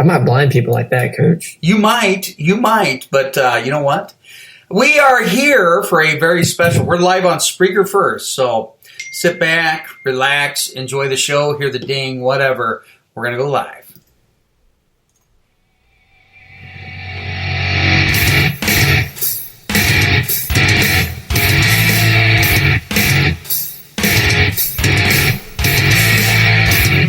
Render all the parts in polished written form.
I might blind people like that, Coach. You might, but you know what? We are here for a very special. We're live on Spreaker first, so sit back, relax, enjoy the show, hear the ding, whatever. We're going to go live.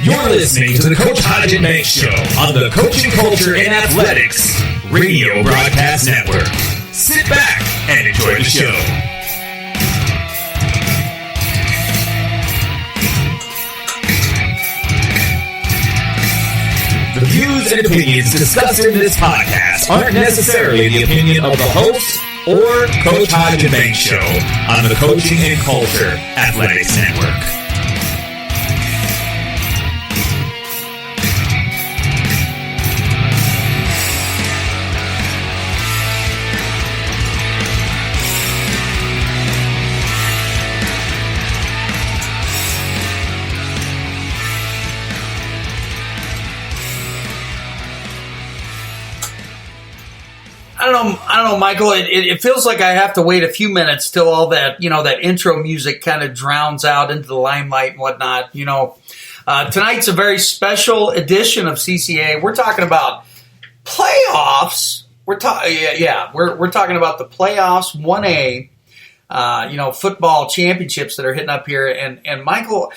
You're listening to the Coach Hodge and Banks Show on the Coaching Culture and Athletics Radio Broadcast Network. Sit back and enjoy the show. The views and opinions discussed in this podcast aren't necessarily the opinion of the host or Coach Hodge and Banks Show on the Coaching and Culture Athletics Network. I don't know, Michael. It feels like I have to wait a few minutes till all that, that intro music kind of drowns out into the limelight and whatnot. Tonight's a very special edition of CCA. We're talking about playoffs. We're talking about the playoffs, 1A. Football championships that are hitting up here. And Michael,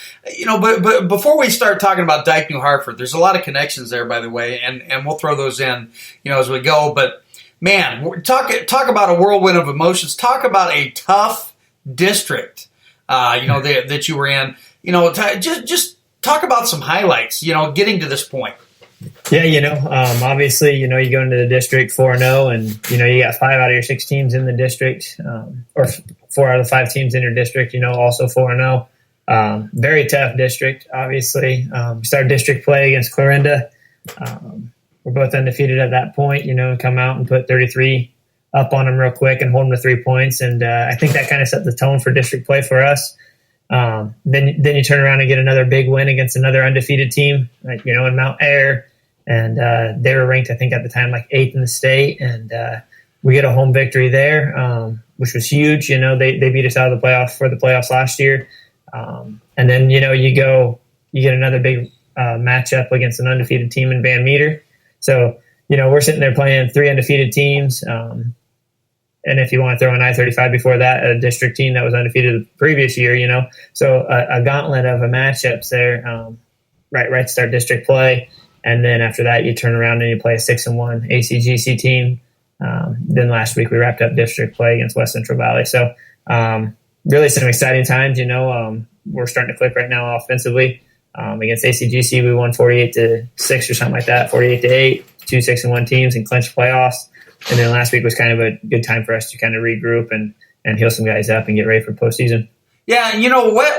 but before we start talking about Dyke, New Hartford, there's a lot of connections there, by the way, and we'll throw those in, as we go. But man, talk about a whirlwind of emotions. Talk about a tough district, that you were in. Just talk about some highlights, getting to this point. Yeah, obviously, you go into the district 4-0, and, you got 5 out of your 6 teams in the district, or 4 out of the 5 teams in your district, also 4-0. Very tough district, obviously. We started district play against Clarinda. We're both undefeated at that point, come out and put 33 up on them real quick and hold them to 3 points. And I think that kind of set the tone for district play for us. Then you turn around and get another big win against another undefeated team, in Mount Ayr. And they were ranked, I think, at the time, like 8th in the state. And we get a home victory there, which was huge. They beat us out of the playoffs last year. And then, you get another big matchup against an undefeated team in Van Meter. So, we're sitting there playing 3 undefeated teams. And if you want to throw an I-35 before that, a district team that was undefeated the previous year, So a gauntlet of a matchups there, right to start district play. And then after that, you turn around and you play a 6-1 ACGC team. Then last week we wrapped up district play against West Central Valley. So really some exciting times, We're starting to click right now offensively. Against ACGC, we won 48-6 or something like that, 48-8, 2 6-1 teams and clinched playoffs. And then last week was kind of a good time for us to kind of regroup and heal some guys up and get ready for postseason. Yeah,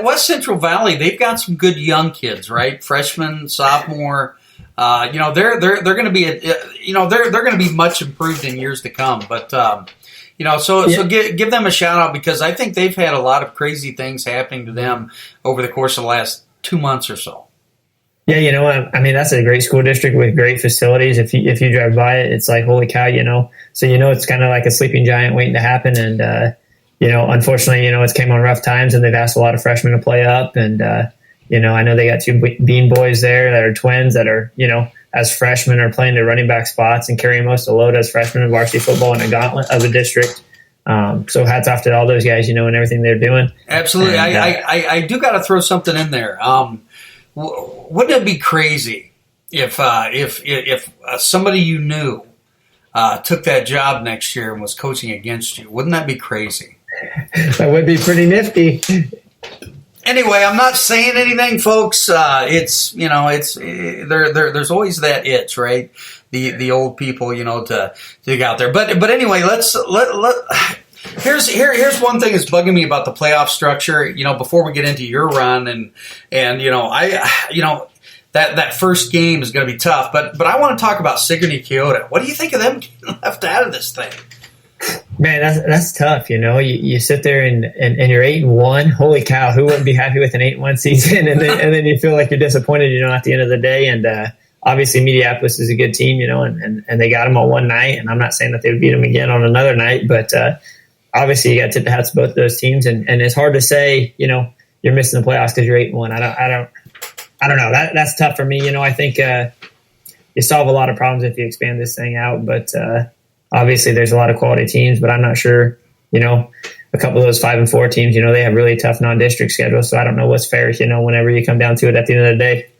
West Central Valley, they've got some good young kids, right? Freshman, sophomore. They're going to be they're going to be much improved in years to come. But so give them a shout out, because I think they've had a lot of crazy things happening to them over the course of the last 2 months or so. Yeah, I mean, that's a great school district with great facilities. If you drive by it, it's like, holy cow, So it's kind of like a sleeping giant waiting to happen. And unfortunately, it's came on rough times, and they've asked a lot of freshmen to play up. And I know they got 2 Bean boys there that are twins that are as freshmen are playing their running back spots and carrying most of the load as freshmen in varsity football in a gauntlet of a district. So hats off to all those guys, and everything they're doing. Absolutely. And, I do got to throw something in there. Wouldn't it be crazy if somebody you knew took that job next year and was coaching against you? Wouldn't that be crazy? That would be pretty nifty. Anyway, I'm not saying anything, folks. There's always that itch, right? The old people, to get out there. But anyway, here's one thing that's bugging me about the playoff structure. Before we get into your run and that first game is going to be tough. But I want to talk about Sigourney Keota. What do you think of them getting left out of this thing? Man, that's tough. You sit there and you're 8-1. Holy cow! Who wouldn't be happy with an 8-1 season? And then you feel like you're disappointed. At the end of the day, and obviously Minneapolis is a good team, and they got them on one night, and I'm not saying that they would beat them again on another night, but obviously you got to tip the hats to both of those teams, and it's hard to say, you're missing the playoffs because you're 8-1. I don't know. That's tough for me. I think you solve a lot of problems if you expand this thing out, but obviously there's a lot of quality teams, but I'm not sure, a couple of those 5-4 teams, they have really tough non-district schedules, so I don't know what's fair, whenever you come down to it at the end of the day.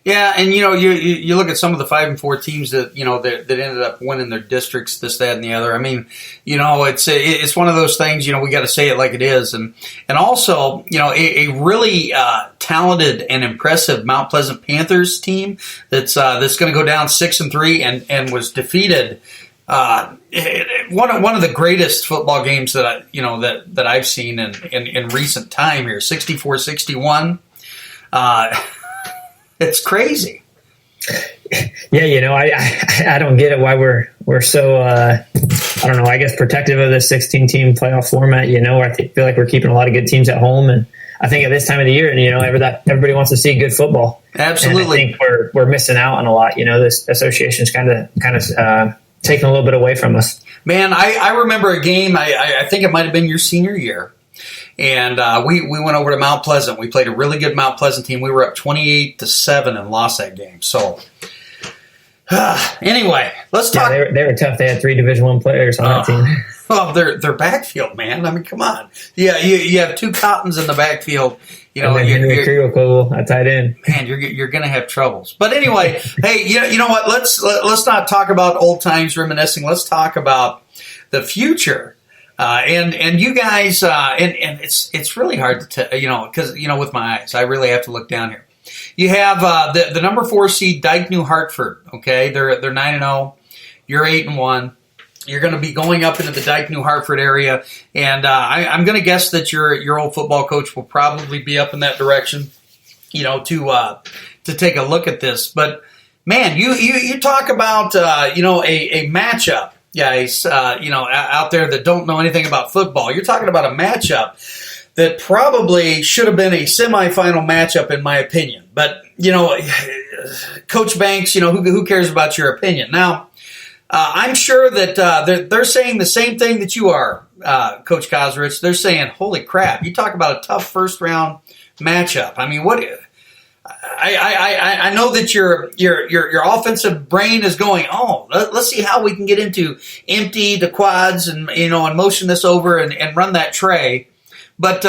Yeah, and you look at some of the 5-4 teams that that ended up winning their districts, this, that, and the other. I mean, it's one of those things. We got to say it like it is, and also a really talented and impressive Mount Pleasant Panthers team that's going to go down 6-3 and was defeated. One of the greatest football games that that I've seen in recent time here, 64-61. It's crazy. Yeah, I don't get it why we're so I don't know, I guess protective of the 16-team playoff format. I feel like we're keeping a lot of good teams at home, and I think at this time of the year, and everybody wants to see good football. Absolutely, and I think we're missing out on a lot. This association's kind of taking a little bit away from us. Man, I remember a game. I think it might have been your senior year. And we went over to Mount Pleasant. We played a really good Mount Pleasant team. We were up 28-7 and lost that game. So, anyway, let's talk. Yeah, they were tough. They had 3 Division I players on that team. Well, their backfield, man. I mean, come on. Yeah, you have 2 Cottons in the backfield. And then Henry Kriegel at tight end. Man, you're going to have troubles. But anyway, hey, you know what? Let's not talk about old times reminiscing. Let's talk about the future. And you guys, and it's really hard to tell, because, with my eyes, I really have to look down here. You have the number 4 seed Dyke New Hartford. Okay, they're 9-0. You're 8-1. You're going to be going up into the Dyke New Hartford area, and I'm going to guess that your old football coach will probably be up in that direction, to take a look at this. But man, you talk about a matchup. Guys, out there that don't know anything about football, you're talking about a matchup that probably should have been a semifinal matchup, in my opinion. But Coach Banks, who cares about your opinion? Now, I'm sure that they're saying the same thing that you are, Coach Kosrich. They're saying, "Holy crap! You talk about a tough first round matchup." I mean, what? I know that your offensive brain is going, let's see how we can get into empty the quads and and motion this over and run that tray. But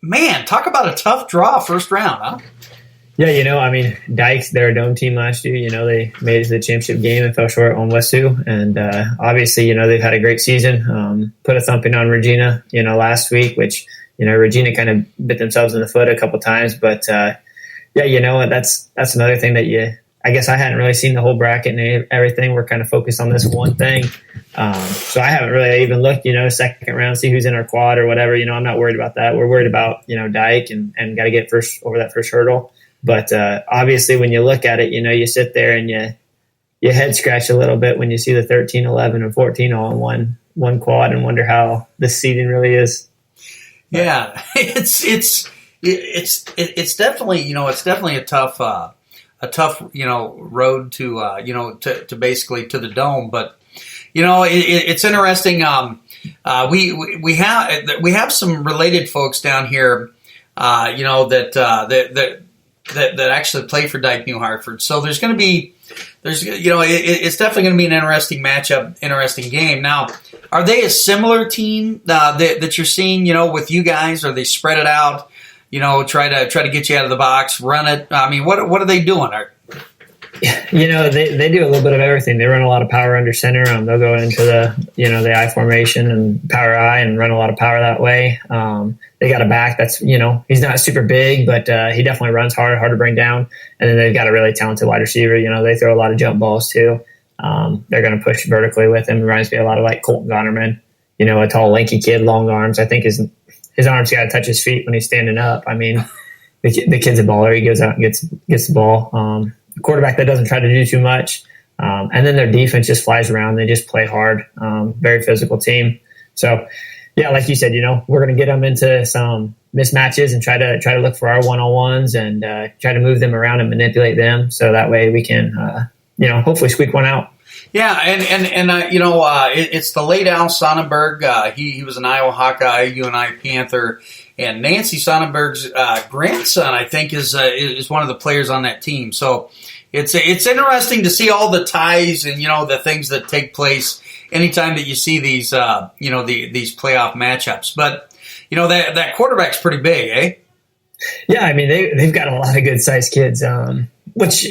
man, talk about a tough draw first round, huh? Yeah, Dykes, they're a dome team last year. They made it to the championship game and fell short on Westsu, and obviously they've had a great season. Put a thumping on Regina last week, which Regina kind of bit themselves in the foot a couple times, but. Yeah, that's another thing that I guess I hadn't really seen the whole bracket and everything. We're kind of focused on this one thing. So I haven't really even looked, second round, see who's in our quad or whatever. I'm not worried about that. We're worried about, Dyke and got to get over that first hurdle. But obviously when you look at it, you sit there and you head scratch a little bit when you see the 13, 11, and 14 all in one quad and wonder how this seeding really is. Yeah, It's definitely a tough road to basically to the dome, but it's interesting. We have some related folks down here that actually play for Dyke New Hartford, so it's definitely going to be an interesting matchup, interesting game. Now, are they a similar team that you're seeing with you guys? Are they spread it out? Try to get you out of the box, run it. I mean, what are they doing? They do a little bit of everything. They run a lot of power under center. They'll go into the I formation and power I and run a lot of power that way. They got a back that's, he's not super big, but he definitely runs hard to bring down. And then they've got a really talented wide receiver. They throw a lot of jump balls too. They're going to push vertically with him. Reminds me a lot of like Colton Gonnerman, a tall, lanky kid, long arms. I think his arms got to touch his feet when he's standing up. I mean, the kid's a baller. He goes out and gets the ball. A quarterback that doesn't try to do too much. And then their defense just flies around. They just play hard. Very physical team. So, yeah, like you said, we're going to get them into some mismatches and try to look for our one-on-ones and try to move them around and manipulate them. So that way we can, hopefully squeak one out. Yeah, and it's the late Al Sonnenberg. He was an Iowa Hawkeye, UNI Panther, and Nancy Sonnenberg's grandson, I think, is one of the players on that team. So it's interesting to see all the ties and the things that take place anytime that you see these these playoff matchups. But that quarterback's pretty big, eh? Yeah, I mean they've got a lot of good sized kids, which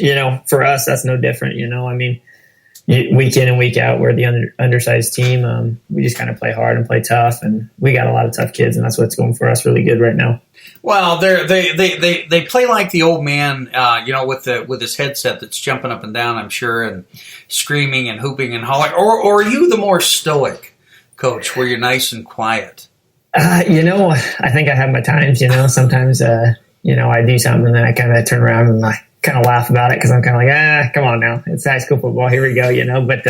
for us that's no different. I mean, week in and week out, we're the undersized team. We just kind of play hard and play tough, and we got a lot of tough kids, and that's what's going for us really good right now. Well, they play like the old man, with his headset that's jumping up and down, I'm sure, and screaming and hooping and hollering. Or are you the more stoic coach, where you're nice and quiet? I think I have my times. Sometimes I do something and then I kind of turn around and I kind of laugh about it because I'm kind of like, come on now, it's high school football, here we go, But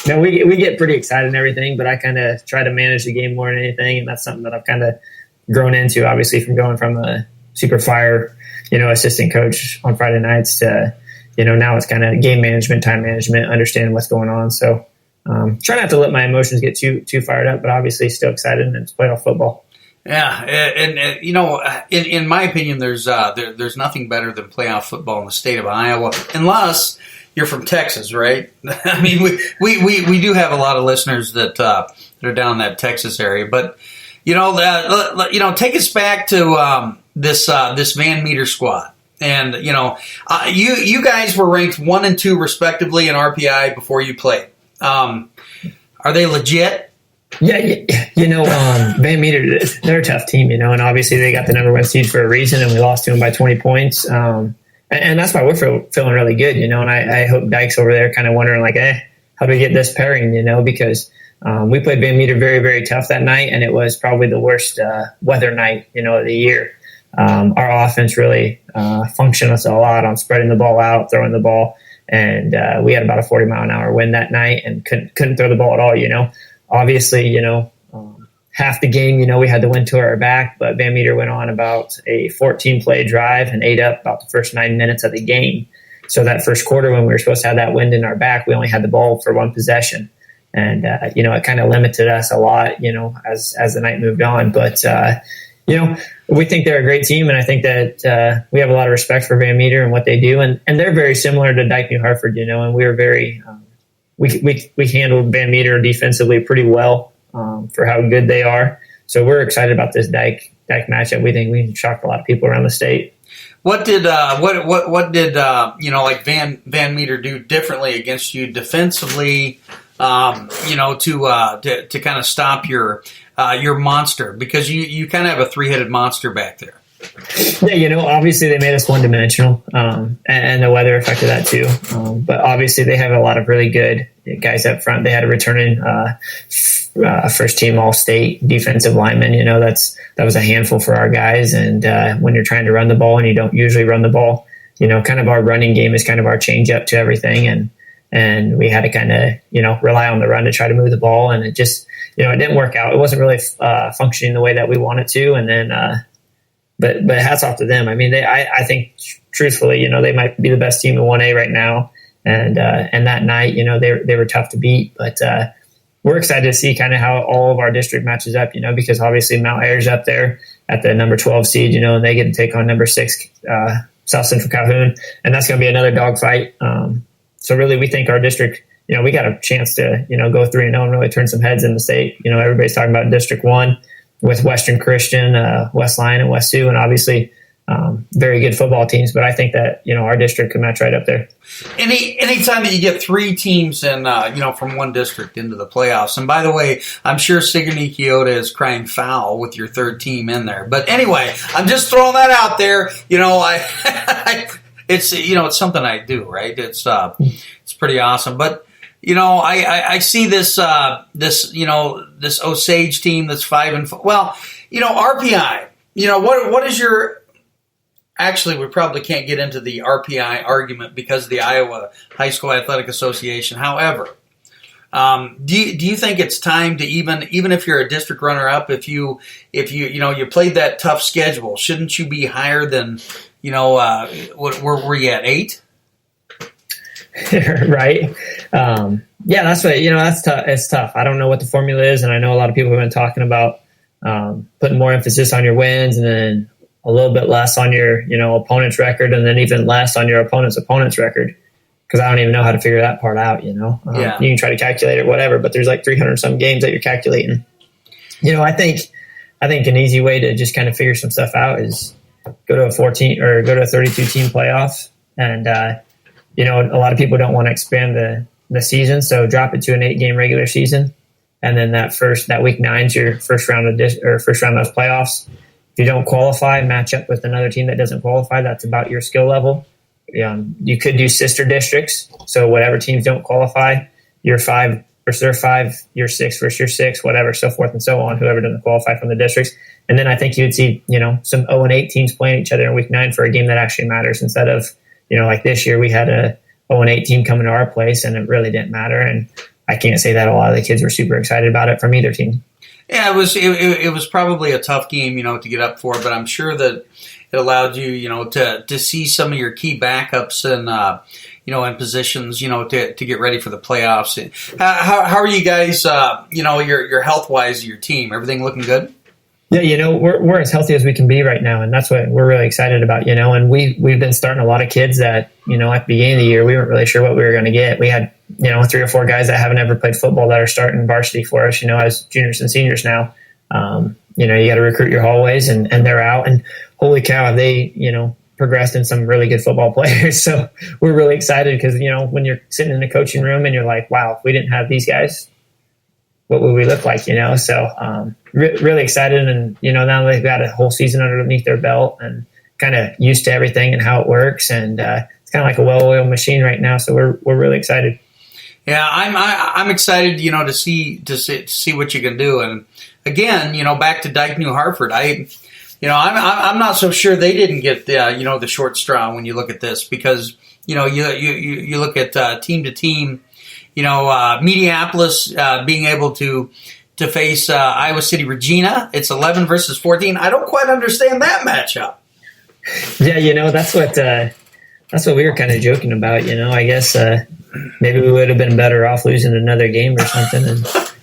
no, we get pretty excited and everything, but I kind of try to manage the game more than anything, and that's something that I've kind of grown into, obviously, from going from a super fire, assistant coach on Friday nights to, now it's kind of game management, time management, understanding what's going on. So try not to let my emotions get too fired up, but obviously still excited, and it's playoff football. Yeah, and in my opinion, there's nothing better than playoff football in the state of Iowa, unless you're from Texas, right? I mean, we do have a lot of listeners that are down in that Texas area, but take us back to this Van Meter squad, and you guys were ranked 1 and 2 respectively in RPI before you played. Are they legit? Yeah, Van Meter, they're a tough team, and obviously they got the number 1 seed for a reason, and we lost to them by 20 points. And that's why we're feeling really good, and I hope Dyke's over there kind of wondering like, how do we get this pairing, because we played Van Meter very, very tough that night, and it was probably the worst weather night, of the year. Our offense really functioned us a lot on spreading the ball out, throwing the ball, and we had about a 40-mile-an-hour wind that night and couldn't throw the ball at all, Obviously, half the game, we had the wind to our back, but Van Meter went on about a 14-play drive and ate up about the first 9 minutes of the game. So that first quarter, when we were supposed to have that wind in our back, we only had the ball for 1 possession. And, it kind of limited us a lot, as the night moved on. But, we think they're a great team, and I think that we have a lot of respect for Van Meter and what they do. And they're very similar to Dyke New Hartford, and we were very we handled Van Meter defensively pretty well for how good they are. So we're excited about this Dyke matchup. We think we shocked a lot of people around the state. What did like Van Meter do differently against you defensively? To kind of stop your monster, because you kind of have a 3-headed monster back there. Yeah, obviously they made us one-dimensional, and the weather affected that too. But obviously they have a lot of really good guys up front. They had a returning first-team All-State defensive lineman. That was a handful for our guys. And when you're trying to run the ball and you don't usually run the ball, kind of our running game is kind of our change-up to everything. And we had to kind of, rely on the run to try to move the ball. And it just, it didn't work out. It wasn't really functioning the way that we wanted to. And then, but hats off to them. I mean, I think truthfully, they might be the best team in 1A right now. And that night, they were tough to beat. But we're excited to see kind of how all of our district matches up, because obviously Mount Air's up there at the number 12 seed, and they get to take on number 6 South Central Calhoun. And that's going to be another dogfight. So really, we think our district, we got a chance to, go 3-0 and really turn some heads in the state. Everybody's talking about District 1 with Western Christian, West Lyon, and West Sioux, and obviously very good football teams. But I think that, our district could match right up there. Anytime that you get 3 teams and, from one district into the playoffs. And by the way, I'm sure Sigourney Keota is crying foul with your 3rd team in there. But anyway, I'm just throwing that out there. It's something I do, right? It's pretty awesome. But I see this Osage team that's 5-4. Well, RPI. What is your? Actually, we probably can't get into the RPI argument because of the Iowa High School Athletic Association. However, Do you think it's time to even if you're a district runner up, if you you played that tough schedule, shouldn't you be higher than where were you at 8? Right. Yeah, that's what that's tough. It's tough. I don't know what the formula is, and I know a lot of people have been talking about putting more emphasis on your wins and then a little bit less on your opponent's record, and then even less on your opponent's record. Because I don't even know how to figure that part out, You can try to calculate it, whatever, but there's like 300 some games that you're calculating. I think an easy way to just kind of figure some stuff out is go to a 14 or go to a 32 team playoff. And, a lot of people don't want to expand the season. So drop it to an 8-game regular season. And then that week 9 is your first round of those playoffs. If you don't qualify, match up with another team that doesn't qualify. That's about your skill level. You could do sister districts. So whatever teams don't qualify, you're 5 versus their 5, you're 6 versus your 6, whatever, so forth and so on, whoever doesn't qualify from the districts. And then I think you would see, some 0-8 teams playing each other in week 9 for a game that actually matters instead of, like this year we had a 0-8 team coming to our place and it really didn't matter. And I can't say that a lot of the kids were super excited about it from either team. Yeah, it was probably a tough game, to get up for, but I'm sure that it allowed you, to see some of your key backups and, in positions, to get ready for the playoffs. How are you guys, your health-wise, your team? Everything looking good? Yeah, we're as healthy as we can be right now, and that's what we're really excited about, and we've been starting a lot of kids that, at the beginning of the year, we weren't really sure what we were going to get. We had, 3 or 4 guys that haven't ever played football that are starting varsity for us, as juniors and seniors now. You got to recruit your hallways and they're out, and holy cow, they, progressed in some really good football players. So we're really excited because, when you're sitting in the coaching room and you're like, wow, if we didn't have these guys, what would we look like, So really excited. And, now they've got a whole season underneath their belt and kind of used to everything and how it works. And it's kind of like a well-oiled machine right now. So we're really excited. Yeah, I'm excited, to see what you can do. And again, back to Dike New Hartford, I'm not so sure they didn't get the short straw when you look at this because you look at team to team, Mediapolis being able to face Iowa City Regina. It's 11 versus 14. I don't quite understand that matchup. Yeah, that's what we were kind of joking about. I guess maybe we would have been better off losing another game or something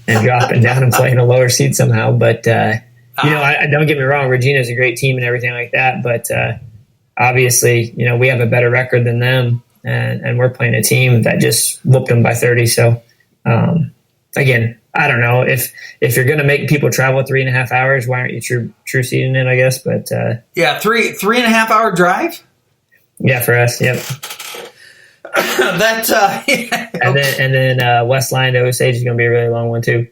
and dropping down and playing a lower seed somehow. But I don't get me wrong, Regina's a great team and everything like that. But obviously, we have a better record than them, and we're playing a team that just whooped them by 30. So again, I don't know if you're going to make people travel 3.5 hours, why aren't you true seeding it? I guess, but 3.5 hour drive. Yeah, for us, yep. And then West Line to Osage is going to be a really long one too.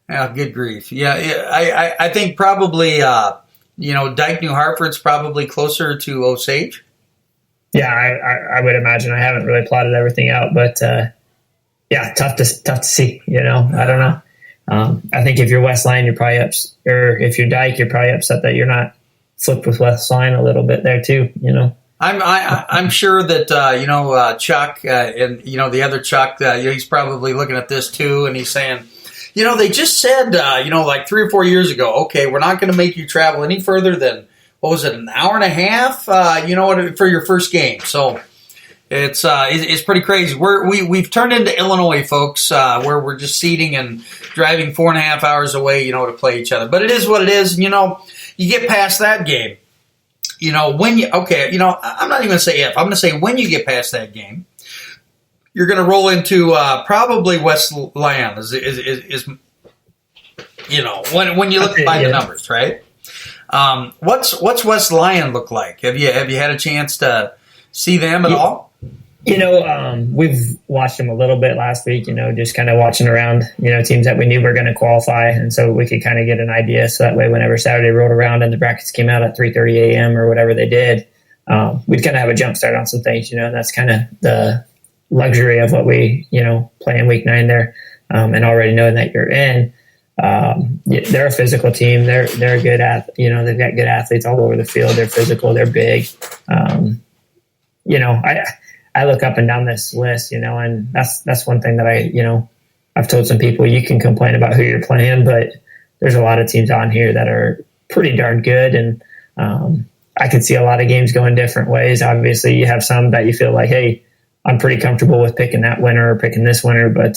Yeah, good grief. Yeah, I think probably Dike New Hartford's probably closer to Osage. Yeah, I would imagine. I haven't really plotted everything out, but tough to see. I don't know. I think if you're West Line, you're probably or if you're Dike, you're probably upset that you're not flipped with West Line a little bit there too. I'm sure that Chuck and the other Chuck, he's probably looking at this too, and he's saying, they just said like 3 or 4 years ago, okay, we're not going to make you travel any further than what was it, an hour and a half, for your first game. So it's pretty crazy. We've turned into Illinois, folks, where we're just seating and driving 4.5 hours away, to play each other. But it is what it is. You get past that game. I'm not even going to say if. I'm going to say when you get past that game, you're going to roll into probably West Lyon. Is when you look by the numbers, right? What's West Lyon look like? Have you had a chance to see them at all? We've watched them a little bit last week, just kind of watching around, teams that we knew were going to qualify. And so we could kind of get an idea. So that way, whenever Saturday rolled around and the brackets came out at 3:30 a.m. or whatever they did, we'd kind of have a jump start on some things, and that's kind of the luxury of what we, play in week 9 there. And already knowing that you're in, they're a physical team. They're a good they've got good athletes all over the field. They're physical. They're big. I look up and down this list, and that's one thing that I've told some people you can complain about who you're playing, but there's a lot of teams on here that are pretty darn good. And I could see a lot of games going different ways. Obviously, you have some that you feel like, hey, I'm pretty comfortable with picking that winner or picking this winner. But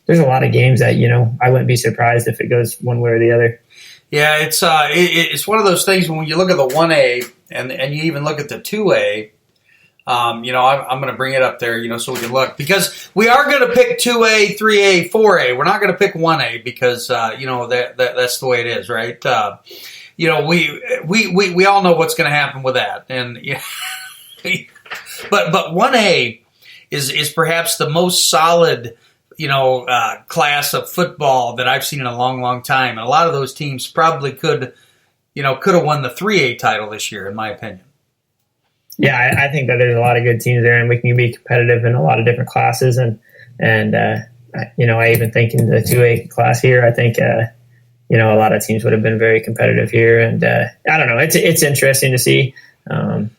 there's a lot of games that, I wouldn't be surprised if it goes one way or the other. Yeah, it's one of those things when you look at the 1A and you even look at the 2A. I'm going to bring it up there, so we can look, because we are going to pick 2A, 3A, 4A. We're not going to pick 1A because that's the way it is, right? We all know what's going to happen with that, and but 1A is perhaps the most solid class of football that I've seen in a long, long time, and a lot of those teams probably could have won the 3A title this year, in my opinion. Yeah, I think that there's a lot of good teams there, and we can be competitive in a lot of different classes. And I even think in the 2A class here, I think a lot of teams would have been very competitive here. And I don't know, it's interesting to see. It'll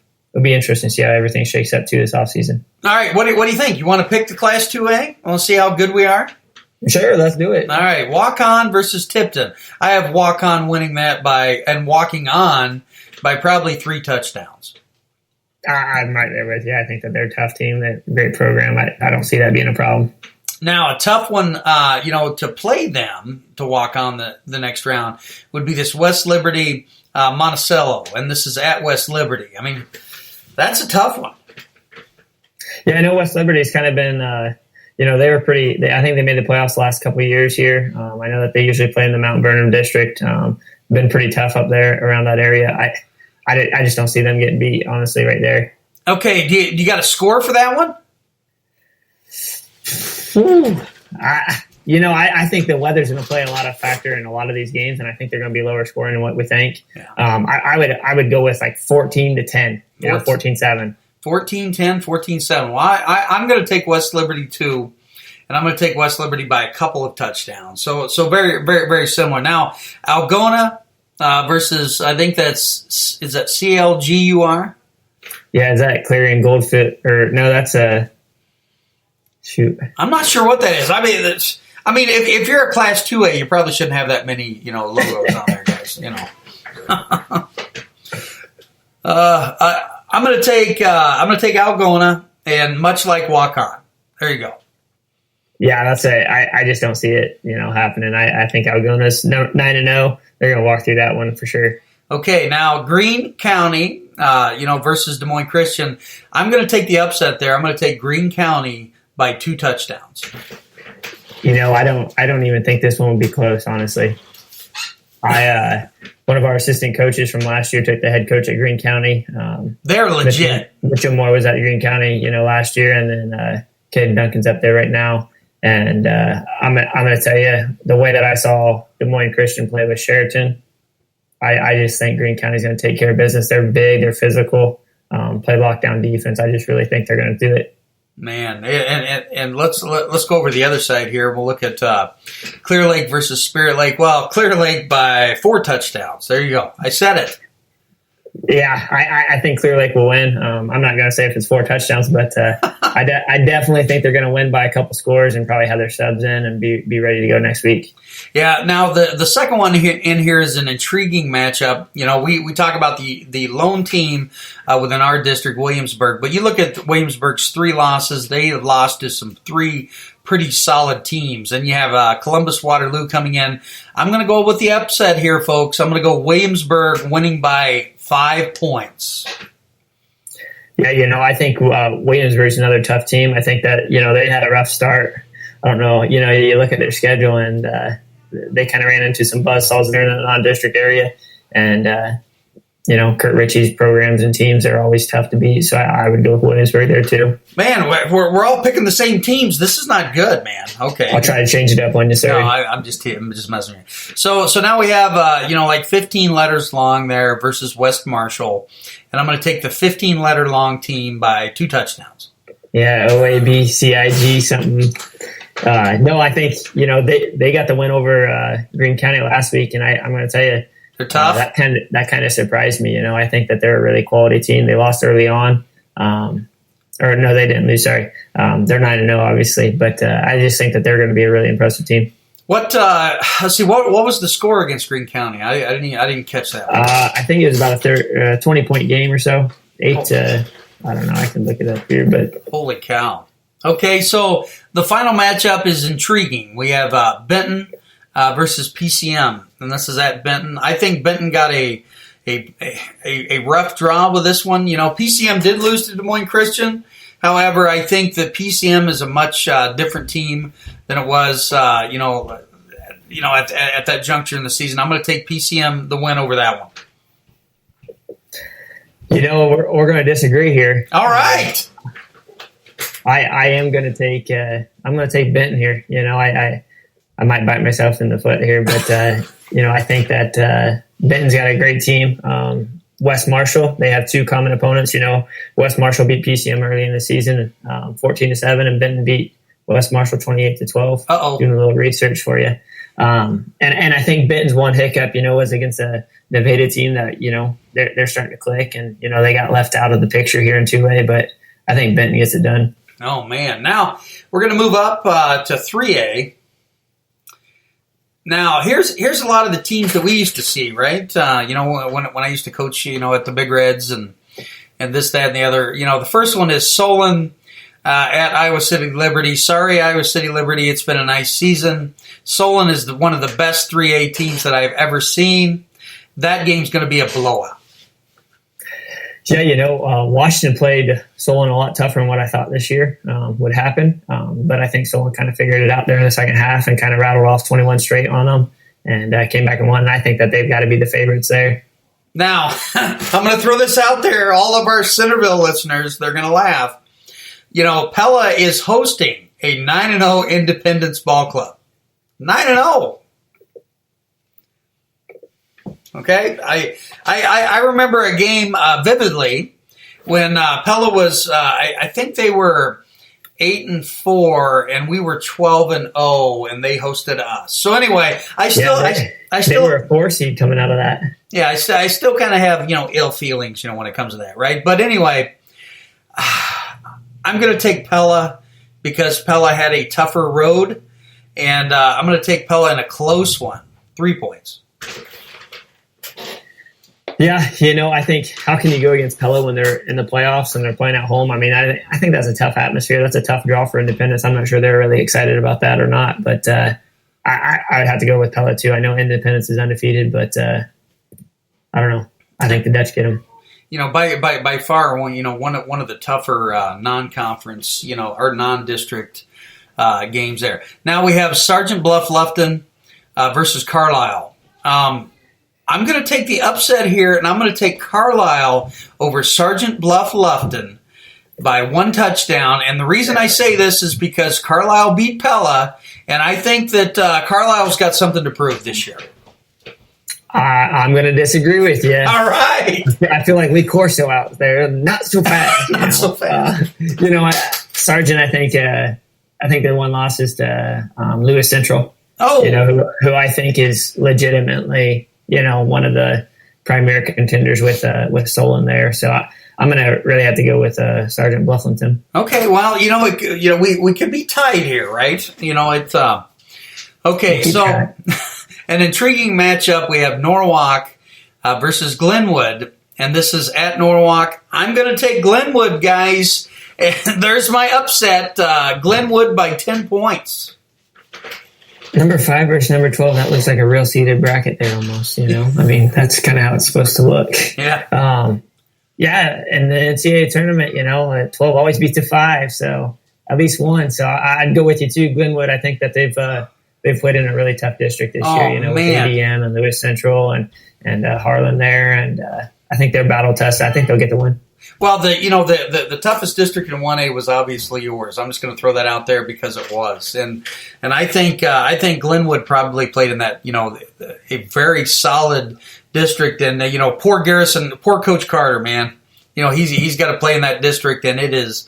be interesting to see how everything shakes up too this offseason. All right, what do you think? You want to pick the Class 2A? Want to see how good we are? Sure, let's do it. All right, Walk-On versus Tipton. I have Walk-On winning that walking on by probably 3 touchdowns. I'm right there with you. I think that they're a tough team. They're a great program. I don't see that being a problem. Now, a tough one, to play them to walk on the next round would be this West Liberty Monticello, and this is at West Liberty. I mean, that's a tough one. Yeah, I know West Liberty's kind of been, they were pretty. I think they made the playoffs the last couple of years here. I know that they usually play in the Mount Vernon district. Been pretty tough up there around that area. I just don't see them getting beat, honestly, right there. Okay, do you got a score for that one? I think the weather's going to play a lot of factor in a lot of these games, and I think they're going to be lower scoring than what we think. Yeah. I would go with like 14-10, 14-7. 14-10, 14-7. Well, I'm going to take West Liberty too, and I'm going to take West Liberty by a couple of touchdowns. So very, very, very similar. Now, Algona versus, I think is that CLGUR? Yeah, is that Clarion Goldfoot? Or no, that's a shoot. I'm not sure what that is. I mean, if you're a Class 2A, you probably shouldn't have that many, logos on there, guys. I'm going to take Algona, and much like Walk-On. There you go. Yeah, that's it. I just don't see it, happening. I think Algona's 9-0. They're going to walk through that one for sure. Okay, now Greene County, versus Des Moines Christian. I'm going to take the upset there. I'm going to take Greene County by 2 touchdowns. I don't even think this one would be close, honestly. One of our assistant coaches from last year took the head coach at Greene County. They're legit. Mitchell Moore was at Greene County, last year, and then Caden Duncan's up there right now. And I'm going to tell you, the way that I saw Des Moines Christian play with Sheraton, I just think Greene County's going to take care of business. They're big, they're physical, play lockdown defense. I just really think they're going to do it. Man, and let's go over the other side here. We'll look at Clear Lake versus Spirit Lake. Well, Clear Lake by 4 touchdowns. There you go. I said it. Yeah, I think Clear Lake will win. I'm not going to say if it's 4 touchdowns, but I definitely think they're going to win by a couple scores and probably have their subs in and be ready to go next week. Yeah. Now the second one in here is an intriguing matchup. We talk about the lone team within our district, Williamsburg, but you look at Williamsburg's 3 losses. They have lost to some 3 pretty solid teams, and you have Columbus Waterloo coming in. I'm going to go with the upset here, folks. I'm going to go Williamsburg winning by 5 points. Yeah, I think Williamsburg's another tough team. I think that, they had a rough start. I don't know, you look at their schedule and they kind of ran into some buzzsaws there in the non-district area. And, Kurt Ritchie's programs and teams are always tough to beat. So I would go with Williamsburg there too. Man, we're all picking the same teams. This is not good, man. Okay. I'll try to change it up on you, sir. No, I'm just messing with you. So now we have, like 15 letters long there versus West Marshall. And I'm going to take the 15-letter long team by 2 touchdowns. Yeah, OABCIG something. No, I think, they got the win over Greene County last week. And I'm going to tell you, they're tough. That kind of surprised me. I think that they're a really quality team. They lost early on. or no, they didn't lose. Sorry, they're 9-0, obviously, but I just think that they're going to be a really impressive team. What? Let's see. What was the score against Greene County? I didn't catch that. I think it was about a 20-point game or so. I don't know. I can look it up here, but holy cow! Okay, so the final matchup is intriguing. We have Benton versus PCM, and this is at Benton. I think Benton got a rough draw with this one. PCM did lose to Des Moines Christian. However, I think that PCM is a much different team than it was, at that juncture in the season. I'm going to take PCM the win over that one. We're going to disagree here. All right. I am going to take. I'm going to take Benton here. I might bite myself in the foot here, but I think that Benton's got a great team. West Marshall, they have two common opponents. West Marshall beat PCM early in the season, 14-7, and Benton beat West Marshall 28-12. Uh-oh. Doing a little research for you. And I think Benton's one hiccup, was against a Nevada team that, they're starting to click, and, they got left out of the picture here in 2A, but I think Benton gets it done. Oh, man. Now we're going to move up to 3A. Now, here's a lot of the teams that we used to see, right? When I used to coach, at the Big Reds and this, that, and the other. The first one is Solon at Iowa City Liberty. Sorry, Iowa City Liberty, it's been a nice season. Solon is one of the best 3A teams that I've ever seen. That game's going to be a blowout. Yeah, Washington played Solon a lot tougher than what I thought this year would happen. But I think Solon kind of figured it out there in the second half and kind of rattled off 21 straight on them and came back and won. And I think that they've got to be the favorites there. Now, I'm going to throw this out there. All of our Centerville listeners, they're going to laugh. Pella is hosting a 9-0 Independence Ball Club. 9-0. Okay, I remember a game vividly when Pella was. I think they were 8-4, and we were 12-0, and they hosted us. So anyway, they were a 4 seed coming out of that. Yeah, I still kind of have ill feelings when it comes to that, right? But anyway, I'm going to take Pella because Pella had a tougher road, and I'm going to take Pella in a close one, 3 points. Yeah, I think how can you go against Pella when they're in the playoffs and they're playing at home? I mean, I think that's a tough atmosphere. That's a tough draw for Independence. I'm not sure they're really excited about that or not, but I would have to go with Pella too. I know Independence is undefeated, but I don't know. I think the Dutch get them. By far one of the tougher non-conference, or non-district games there. Now we have Sergeant Bluff Lufton versus Carlisle. I'm going to take the upset here, and I'm going to take Carlisle over Sergeant Bluff Lufton by 1 touchdown. And the reason I say this is because Carlisle beat Pella, and I think that Carlisle's got something to prove this year. I'm going to disagree with you. All right. I feel like Lee Corso out there, not so fast. So fast. Sergeant, I think their one loss is to Lewis Central. Oh. Who I think is legitimately one of the primary contenders with Solon there. So I'm going to really have to go with Sergeant Bluffington. Okay, well, we could be tied here, right? It's okay. So an intriguing matchup. We have Norwalk versus Glenwood, and this is at Norwalk. I'm going to take Glenwood, guys. And there's my upset. Glenwood by 10 points. Number 5 versus number 12, that looks like a real seeded bracket there almost, I mean, that's kind of how it's supposed to look. Yeah. Yeah, and the NCAA tournament, 12 always beats a 5, so at least one. So I'd go with you too. Glenwood, I think that they've played in a really tough district this year, with ADM and Lewis Central and Harlan there, and I think they're battle tested. I think they'll get the win. Well, the toughest district in 1A was obviously yours. I'm just going to throw that out there because it was, and I think Glenwood probably played in that a very solid district, and poor Garrison, poor Coach Carter, man. He's got to play in that district, and it is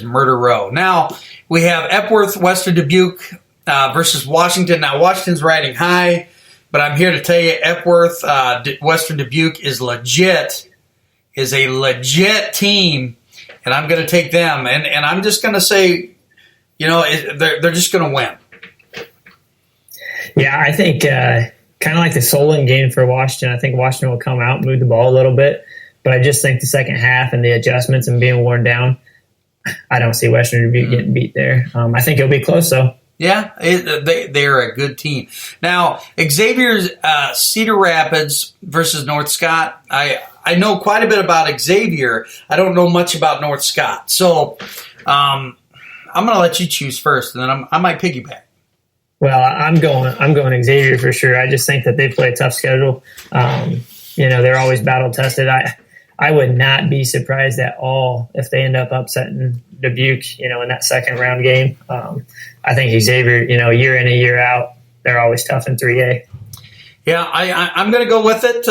murder row. Now we have Epworth, Western Dubuque versus Washington. Now Washington's riding high, but I'm here to tell you, Epworth, Western Dubuque is a legit team, and I'm going to take them. And I'm just going to say, they're just going to win. Yeah, I think kind of like the Solon game for Washington. I think Washington will come out, move the ball a little bit, but I just think the second half and the adjustments and being worn down, I don't see Western Dubuque getting beat there. I think it'll be close, though. Yeah, they're a good team. Now, Xavier's Cedar Rapids versus North Scott. I know quite a bit about Xavier. I don't know much about North Scott. So I'm going to let you choose first, and then I might piggyback. Well, I'm going Xavier for sure. I just think that they play a tough schedule. They're always battle tested. I would not be surprised at all if they end up upsetting Dubuque, in that second round game. I think Xavier, year in and year out, they're always tough in 3A. Yeah, I'm going to go with it,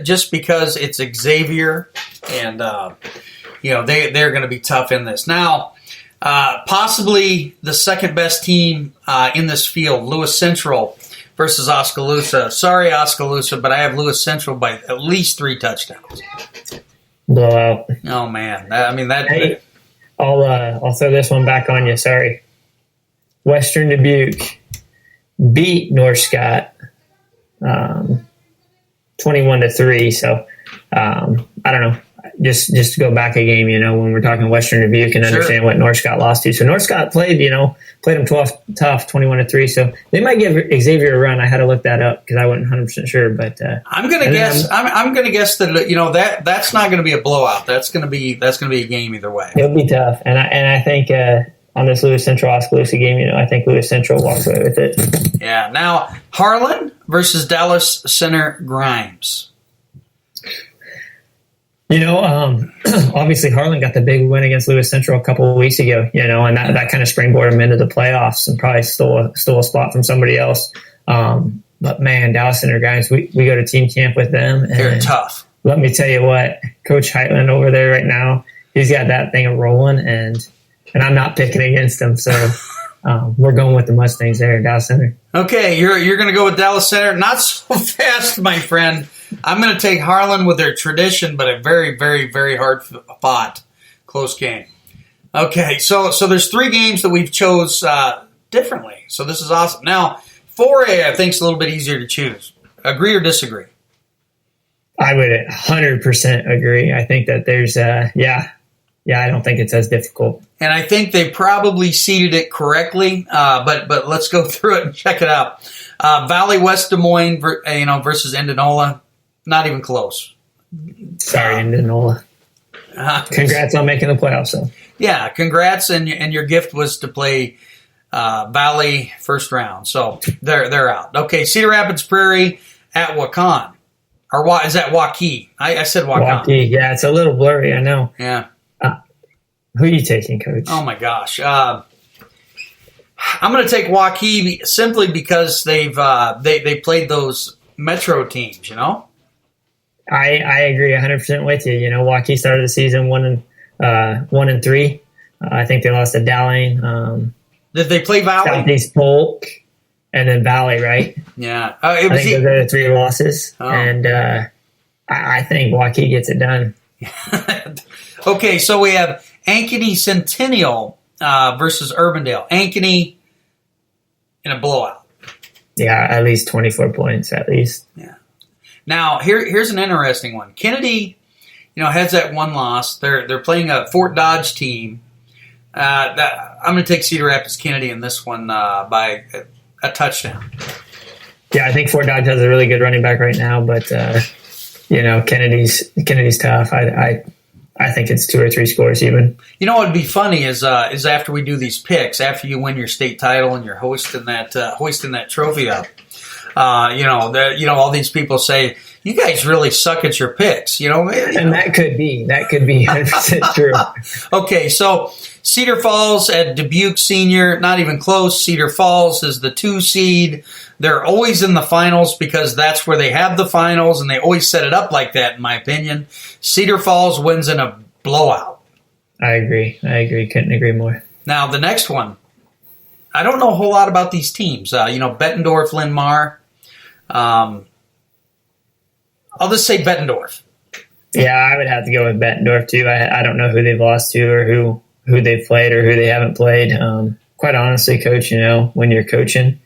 just because it's Xavier and, they're going to be tough in this. Now, possibly the second best team in this field, Lewis Central versus Oskaloosa. Sorry, Oskaloosa, but I have Lewis Central by at least 3 touchdowns. Blowout. Oh, man. Hey, I'll throw this one back on you. Sorry. Western Dubuque beat North Scott 21-3. So I don't know. Just to go back a game, when we're talking Western Dubuque and understand what North Scott lost to. So North Scott played them tough, 21-3 . So they might give Xavier a run. I had to look that up because I wasn't 100% sure. But I'm going to guess. I'm going to guess that that's not going to be a blowout. That's going to be a game either way. It'll be tough, and I think on this Lewis Central Oskaloosa game, I think Lewis Central walks away with it. Yeah. Now Harlan versus Dallas Center Grimes. Obviously Harlan got the big win against Lewis Central a couple of weeks ago, and that kind of springboarded them into the playoffs and probably stole a spot from somebody else. But man, Dallas Center Grimes, we go to team camp with them. And they're tough. Let me tell you what, Coach Heitland over there right now, he's got that thing rolling, and I'm not picking against him. So we're going with the Mustangs there at Dallas Center. Okay, you're going to go with Dallas Center. Not so fast, my friend. I'm going to take Harlan with their tradition, but a very, very, very hard fought close game. Okay, so there's 3 games that we've chose differently. So this is awesome. Now, 4A I think is a little bit easier to choose. Agree or disagree? I would 100% agree. I think that there's I don't think it's as difficult. And I think they probably seeded it correctly, but let's go through it and check it out. Valley West Des Moines, versus Indianola. Not even close. Sorry, Indianola. Congrats on making the playoffs, though. Yeah, congrats, and your gift was to play Valley first round, so they're out. Okay, Cedar Rapids Prairie at Waukon, or is that Waukee? I said Waukon. Waukee, yeah, it's a little blurry, I know. Yeah. Who are you taking, Coach? Oh my gosh, I'm going to take Waukee simply because they played those Metro teams, I agree 100% with you. Waukee started the season 1-3. I think they lost to Dowling. Did they play Valley? Southeast Polk, and then Valley, right? Yeah. I think those are the 3 losses, and I think Waukee gets it done. Okay, so we have Ankeny Centennial versus Urbandale. Ankeny in a blowout. Yeah, at least 24 points, at least. Yeah. Now, here's an interesting one. Kennedy, has that 1 loss. They're playing a Fort Dodge team. I'm going to take Cedar Rapids Kennedy in this one by a touchdown. Yeah, I think Fort Dodge has a really good running back right now, but Kennedy's tough. I think it's 2 or 3 scores even. What would be funny is after we do these picks, after you win your state title and you're hoisting that trophy up. All these people say, you guys really suck at your picks, And that could be 100% true. Okay, so Cedar Falls at Dubuque Senior, not even close. Cedar Falls is the 2 seed. They're always in the finals because that's where they have the finals, and they always set it up like that, in my opinion. Cedar Falls wins in a blowout. I agree. Couldn't agree more. Now, the next one. I don't know a whole lot about these teams. Bettendorf, Linn-Mar. I'll just say Bettendorf. Yeah, I would have to go with Bettendorf too. I don't know who they've lost to or who they've played or who they haven't played. Quite honestly, Coach, when you're coaching,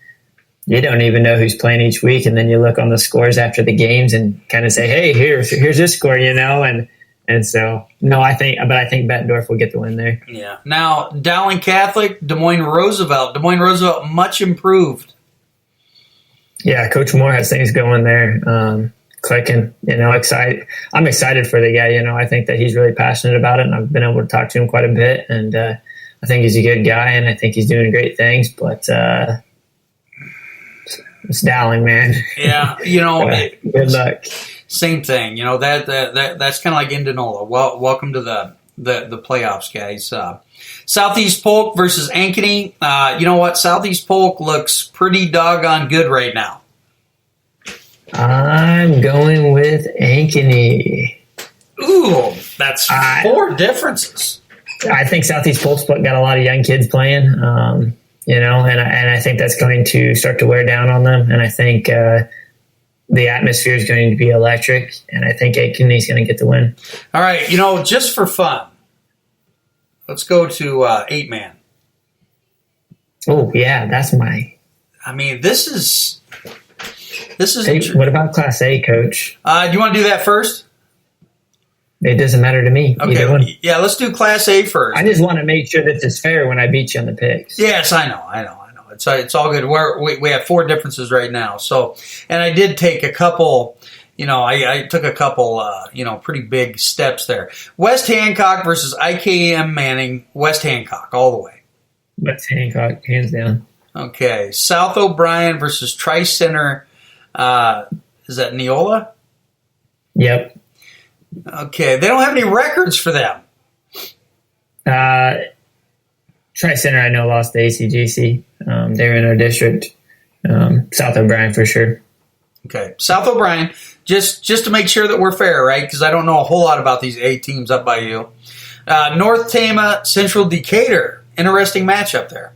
you don't even know who's playing each week, and then you look on the scores after the games and kind of say, "Hey, here's this score," and so no, I think Bettendorf will get the win there. Yeah. Now, Dowling Catholic, Des Moines Roosevelt. Des Moines Roosevelt much improved. Yeah, Coach Moore has things going there. Clicking, excited. I'm excited for the guy. I think that he's really passionate about it, and I've been able to talk to him quite a bit. And I think he's a good guy, and I think he's doing great things. But it's Dowling, man. Yeah, good luck. Same thing. That's kind of like Indianola. Well, welcome to the playoffs, guys. Southeast Polk versus Ankeny. You know what? Southeast Polk looks pretty doggone good right now. I'm going with Ankeny. Ooh, that's 4 differences. I think Southeast Polk's got a lot of young kids playing, and I think that's going to start to wear down on them. And I think the atmosphere is going to be electric, and I think Ankeny's going to get the win. All right, just for fun, let's go to 8-man. Oh yeah, that's my. I mean, this is. Hey, what about Class A, Coach? Do you want to do that first? It doesn't matter to me. Okay. Yeah, let's do Class A first. I just want to make sure that it's fair when I beat you on the picks. Yes, I know. It's all good. We have 4 differences right now. So, and I did take a couple. I took a couple. Pretty big steps there. West Hancock versus IKM Manning. West Hancock all the way. West Hancock, hands down. Okay. South O'Brien versus Tri-Center. Is that Neola? Yep. Okay. They don't have any records for them. Tri-Center, I know, lost the ACGC. They're in our district. South O'Brien for sure. Okay. South O'Brien, just to make sure that we're fair, right? Because I don't know a whole lot about these A teams up by you. North Tama, Central Decatur. Interesting matchup there.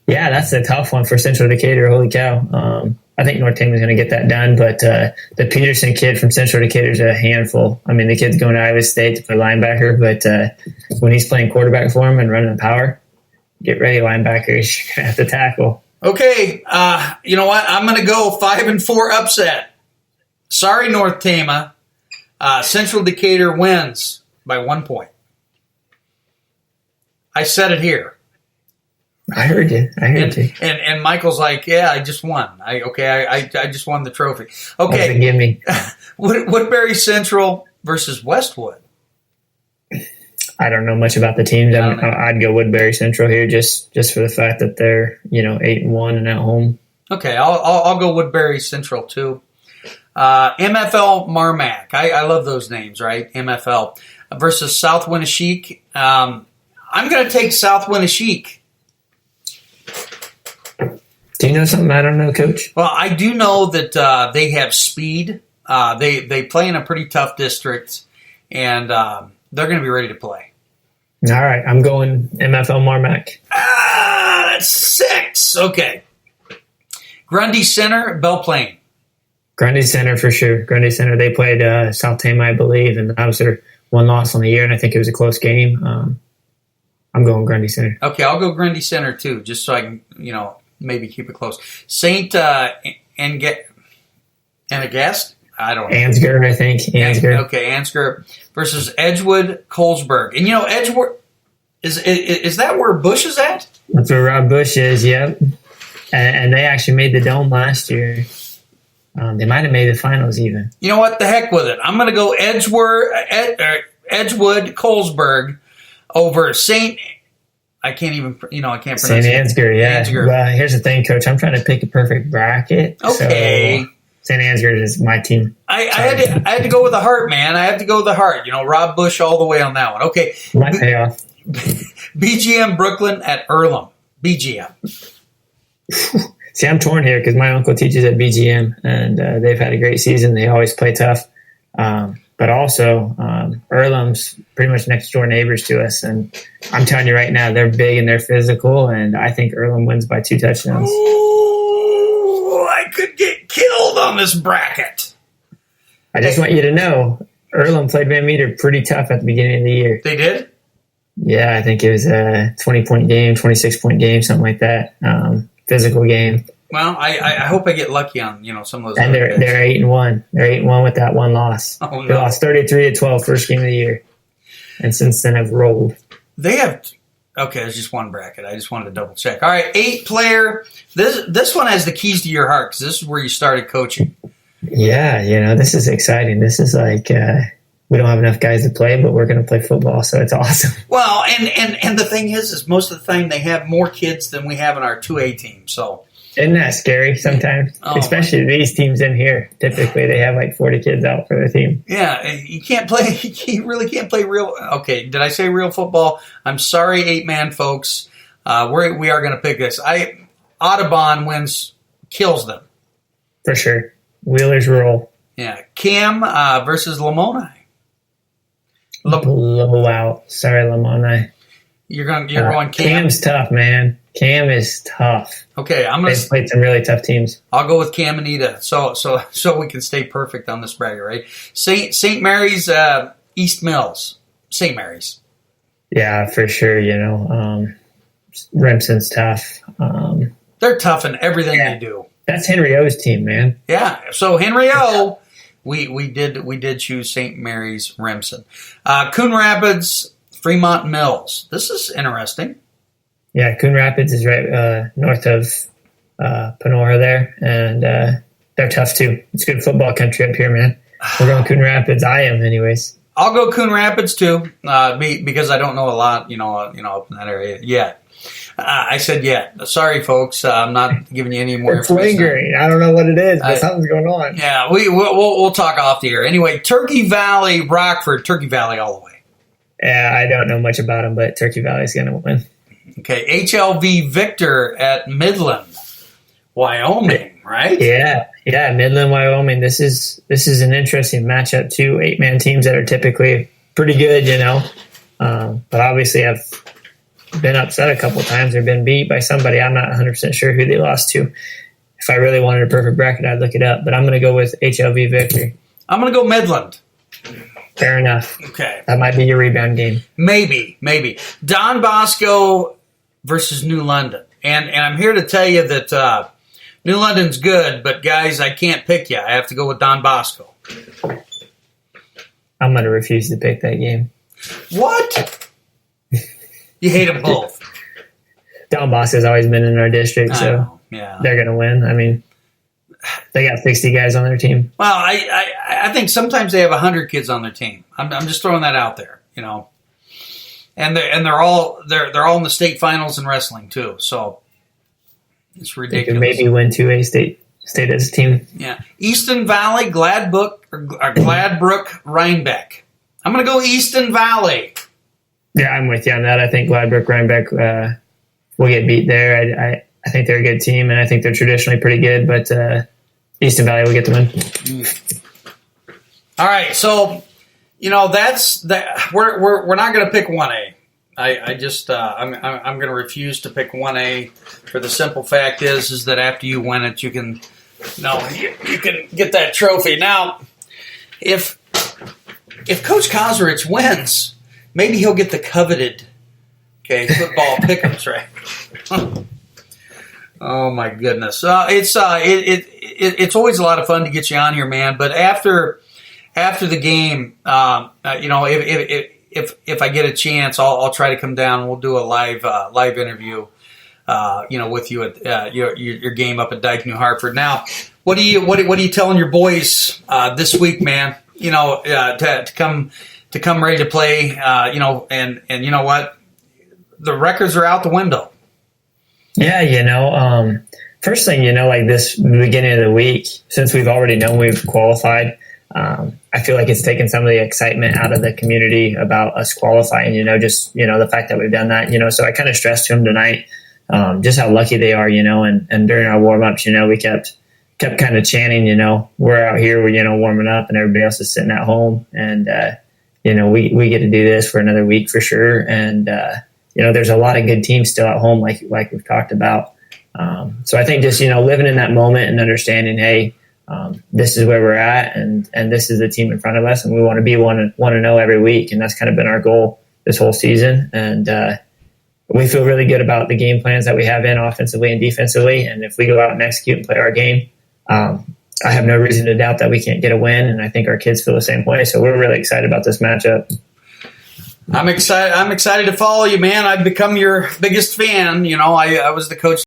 Yeah, that's a tough one for Central Decatur. Holy cow. I think North Tama is going to get that done, but the Peterson kid from Central Decatur is a handful. I mean, the kid's going to Iowa State to play linebacker, but when he's playing quarterback for him and running the power, get ready, linebackers. You're going to have to tackle. Okay, you know what? I'm going to go 5-4 upset. Sorry, North Tama. Central Decatur wins by 1 point. I said it here. I heard you. And Michael's like, yeah, I just won. I just won the trophy. Okay. Give me. Woodbury Central versus Westwood. I don't know much about the teams. I'd go Woodbury Central here just for the fact that they're 8-1 and at home. Okay, I'll go Woodbury Central too. MFL Marmac. I love those names, right? MFL versus South Winneshiek. I'm going to take South Winneshiek. Do you know something I don't know, Coach? Well, I do know that they have speed. They play in a pretty tough district, and they're going to be ready to play. All right, I'm going MFL Marmac. That's 6. Okay. Grundy Center, Belle Plaine. Grundy Center for sure. Grundy Center, they played South Tama, I believe, and that was their one loss on the year, and I think it was a close game. I'm going Grundy Center. Okay, I'll go Grundy Center too, just so I can, maybe keep it close. St. Anagast? I don't know. Ansgar, I think. Ansgar. Okay, Ansgar versus Edgewood Colesburg. And Edgewood, is that where Bush is at? That's where Rob Bush is, yep. And they actually made the Dome last year. They might have made the finals even. You know what? The heck with it. I'm going to go Edgewood Colesburg over St. I can't pronounce St. Ansgar, yeah. Ansgar. Well, here's the thing, Coach. I'm trying to pick a perfect bracket. Okay. So St. Ansgar is my team. I had to go with the heart, man. I have to go with the heart. Rob Bush all the way on that one. Okay. My payoff. BGM Brooklyn at Earlham. BGM. See, I'm torn here because my uncle teaches at BGM, and they've had a great season. They always play tough. But also, Earlham's pretty much next door neighbors to us. And I'm telling you right now, they're big and they're physical. And I think Earlham wins by 2 touchdowns. Ooh, I could get killed on this bracket. I just want you to know, Earlham played Van Meter pretty tough at the beginning of the year. They did? Yeah, I think it was a 20-point game, 26-point game, something like that. Physical game. Well, I hope I get lucky on some of those. And they're 8-1. They're 8-1 with that one loss. Oh, no. They lost 33-12 first game of the year, and since then have rolled. They have. Okay, there's just one bracket. I just wanted to double check. All right, 8-player. This one has the keys to your heart because this is where you started coaching. Yeah, this is exciting. This is like we don't have enough guys to play, but we're going to play football, so it's awesome. Well, and the thing is most of the time they have more kids than we have in our 2A team. So isn't that scary sometimes? Especially these teams in here. Typically, they have like 40 kids out for their team. Yeah, you can't play. You really can't play real. Okay, did I say real football? I'm sorry, 8-man folks. We are going to pick this. Audubon kills them for sure. Wheelers roll. Yeah, Cam versus Lamoni. Blowout. Sorry, Lamoni. You're going Cam. Cam's tough, man. Cam is tough. Okay, They've played some really tough teams. I'll go with Cam and Ida, so we can stay perfect on this bracket, right? St. Mary's, East Mills, St. Mary's. Yeah, for sure. Remsen's tough. They're tough in everything they do. That's Henry O's team, man. Yeah. So Henry O, we did choose St. Mary's Remsen. Coon Rapids, Fremont Mills. This is interesting. Yeah, Coon Rapids is right north of Panora there, and they're tough too. It's good football country up here, man. We're going Coon Rapids. I am, anyways. I'll go Coon Rapids too, because I don't know a lot, up in that area yet. I said yet. Sorry, folks. I'm not giving you any more information. It's lingering. I don't know what it is, but something's going on. Yeah, we'll talk off the air. Anyway, Turkey Valley, Rockford, Turkey Valley all the way. Yeah, I don't know much about them, but Turkey Valley's going to win. Okay, HLV Victor at Midland, Wyoming, right? Yeah, Midland, Wyoming. This is an interesting matchup. 2 8-man teams that are typically pretty good, but obviously have been upset a couple times or been beat by somebody. I'm not 100% sure who they lost to. If I really wanted a perfect bracket, I'd look it up, but I'm going to go with HLV Victor. I'm going to go Midland. Fair enough. Okay. That might be your rebound game. Maybe. Don Bosco versus New London. And I'm here to tell you that New London's good, but guys, I can't pick you. I have to go with Don Bosco. I'm going to refuse to pick that game. What? You hate them both. Don Bosco's always been in our district, so they're going to win. I mean, they got 60 guys on their team. Well, I think sometimes they have 100 kids on their team. I'm just throwing that out there, And they're all in the state finals in wrestling too. So it's ridiculous. They could maybe win 2A state as a team. Yeah, Easton Valley, Gladbrook, Rhinebeck. I'm going to go Easton Valley. Yeah, I'm with you on that. I think Gladbrook, Rhinebeck will get beat there. I think they're a good team, and I think they're traditionally pretty good. But Easton Valley will get the win. All right, so. That's that. We're not going to pick 1A. I'm going to refuse to pick 1A for the simple fact is that after you win it, you can you can get that trophy. Now, if Coach Kozeritz wins, maybe he'll get the coveted football pick'ems, right? Oh my goodness! It's always a lot of fun to get you on here, man. But after the game, if I get a chance, I'll try to come down and we'll do a live interview, with you at your game up at Dyke, New Hartford. Now, what are you telling your boys this week, man? To come ready to play, and you know what, the records are out the window. Yeah, first thing, like this beginning of the week, since we've already known we've qualified. I feel like it's taken some of the excitement out of the community about us qualifying, just, the fact that we've done that, so I kind of stressed to them tonight, just how lucky they are, and during our warm-ups, we kept kind of chanting, we're out here, we're, warming up and everybody else is sitting at home and, we get to do this for another week for sure. And, there's a lot of good teams still at home, like we've talked about. So I think just, living in that moment and understanding, hey, this is where we're at, and this is the team in front of us, and we want to be 1-0 every week, and that's kind of been our goal this whole season. And we feel really good about the game plans that we have in offensively and defensively, and if we go out and execute and play our game, I have no reason to doubt that we can't get a win, and I think our kids feel the same way. So we're really excited about this matchup. I'm excited to follow you, man. I've become your biggest fan. I was the coach